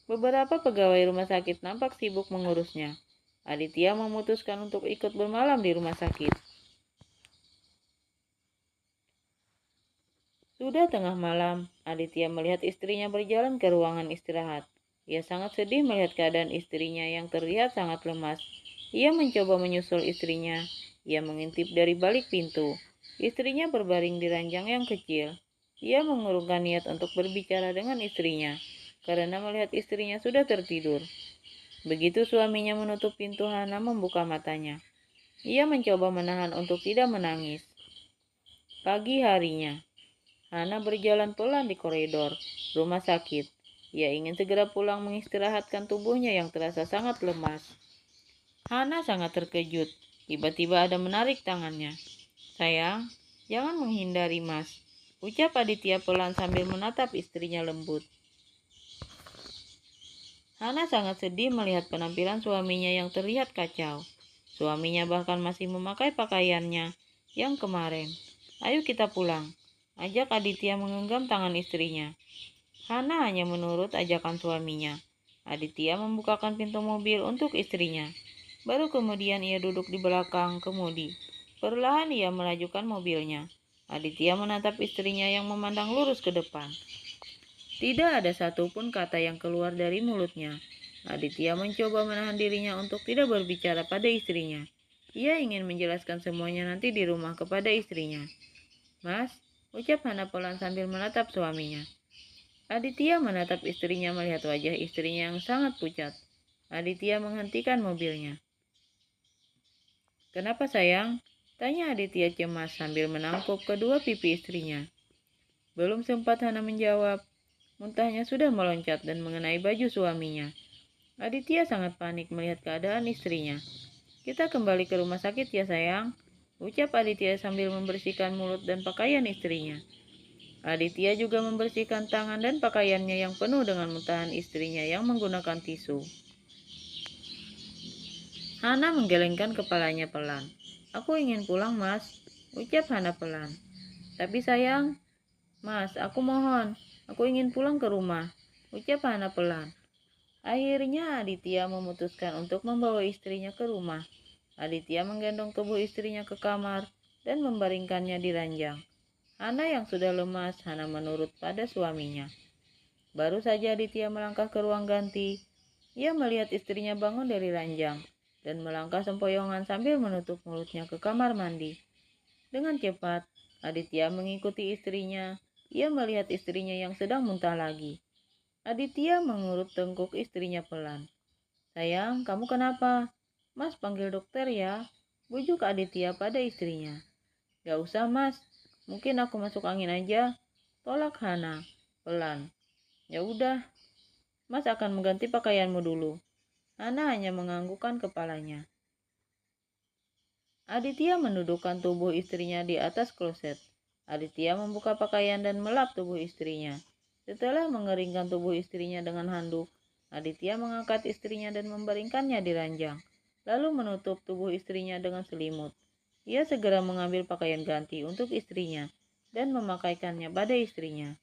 Beberapa pegawai rumah sakit nampak sibuk mengurusnya. Aditya memutuskan untuk ikut bermalam di rumah sakit. Sudah tengah malam, Aditya melihat istrinya berjalan ke ruangan istirahat. Ia sangat sedih melihat keadaan istrinya yang terlihat sangat lemas. Ia mencoba menyusul istrinya. Ia mengintip dari balik pintu. Istrinya berbaring di ranjang yang kecil. Ia mengurungkan niat untuk berbicara dengan istrinya, karena melihat istrinya sudah tertidur. Begitu suaminya menutup pintu, Hana membuka matanya. Ia mencoba menahan untuk tidak menangis. Pagi harinya, Hana berjalan pelan di koridor rumah sakit. Ia ingin segera pulang mengistirahatkan tubuhnya yang terasa sangat lemas. Hana sangat terkejut. Tiba-tiba ada menarik tangannya. Sayang, Jangan menghindari, Mas, ucap Aditya pelan sambil menatap istrinya lembut. Hana sangat sedih melihat penampilan suaminya yang terlihat kacau. Suaminya bahkan masih memakai pakaiannya yang kemarin. Ayo kita pulang, ajak Aditya menggenggam tangan istrinya. Hana hanya menurut ajakan suaminya. Aditya membukakan pintu mobil untuk istrinya. Baru kemudian ia duduk di belakang kemudi. Perlahan ia melajukan mobilnya. Aditya menatap istrinya yang memandang lurus ke depan. Tidak ada satupun kata yang keluar dari mulutnya. Aditya mencoba menahan dirinya untuk tidak berbicara pada istrinya. Ia ingin menjelaskan semuanya nanti di rumah kepada istrinya. Mas, ucap Hana pelan sambil menatap suaminya. Aditya menatap istrinya melihat wajah istrinya yang sangat pucat. Aditya menghentikan mobilnya. Kenapa sayang? Tanya Aditya cemas sambil menangkup kedua pipi istrinya. Belum sempat Hana menjawab, muntahnya sudah meloncat dan mengenai baju suaminya. Aditya sangat panik melihat keadaan istrinya. Kita kembali ke rumah sakit ya sayang, ucap Aditya sambil membersihkan mulut dan pakaian istrinya. Aditya juga membersihkan tangan dan pakaiannya yang penuh dengan muntahan istrinya yang menggunakan tisu. Hana menggelengkan kepalanya pelan. Aku ingin pulang, Mas, ucap Hana pelan. Tapi sayang, Mas, aku mohon, aku ingin pulang ke rumah, ucap Hana pelan. Akhirnya Aditya memutuskan untuk membawa istrinya ke rumah. Aditya menggendong tubuh istrinya ke kamar dan membaringkannya di ranjang. Hana yang sudah lemas, Hana menurut pada suaminya. Baru saja Aditya melangkah ke ruang ganti, ia melihat istrinya bangun dari ranjang dan melangkah sempoyongan sambil menutup mulutnya ke kamar mandi. Dengan cepat, Aditya mengikuti istrinya. Ia melihat istrinya yang sedang muntah lagi. Aditya mengurut tengkuk istrinya pelan. Sayang, kamu kenapa? Mas panggil dokter ya, bujuk Aditya pada istrinya. Gak usah mas, mungkin aku masuk angin aja, tolak Hana pelan. Ya udah, mas akan mengganti pakaianmu dulu. Hana hanya menganggukkan kepalanya. Aditya mendudukkan tubuh istrinya di atas kloset. Aditya membuka pakaian dan melap tubuh istrinya. Setelah mengeringkan tubuh istrinya dengan handuk, Aditya mengangkat istrinya dan membaringkannya di ranjang, lalu menutup tubuh istrinya dengan selimut. Ia segera mengambil pakaian ganti untuk istrinya dan memakaikannya pada istrinya.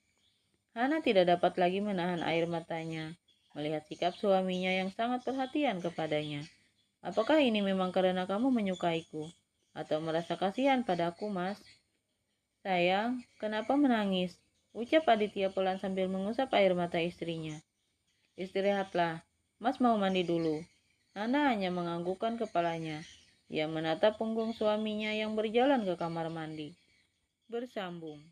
Hana tidak dapat lagi menahan air matanya melihat sikap suaminya yang sangat perhatian kepadanya. Apakah ini memang karena kamu menyukaiku atau merasa kasihan padaku, Mas? Sayang, kenapa menangis? Ucap Aditya pelan sambil mengusap air mata istrinya. Istirahatlah, Mas mau mandi dulu. Hana hanya menganggukkan kepalanya. Ia menatap punggung suaminya yang berjalan ke kamar mandi. Bersambung.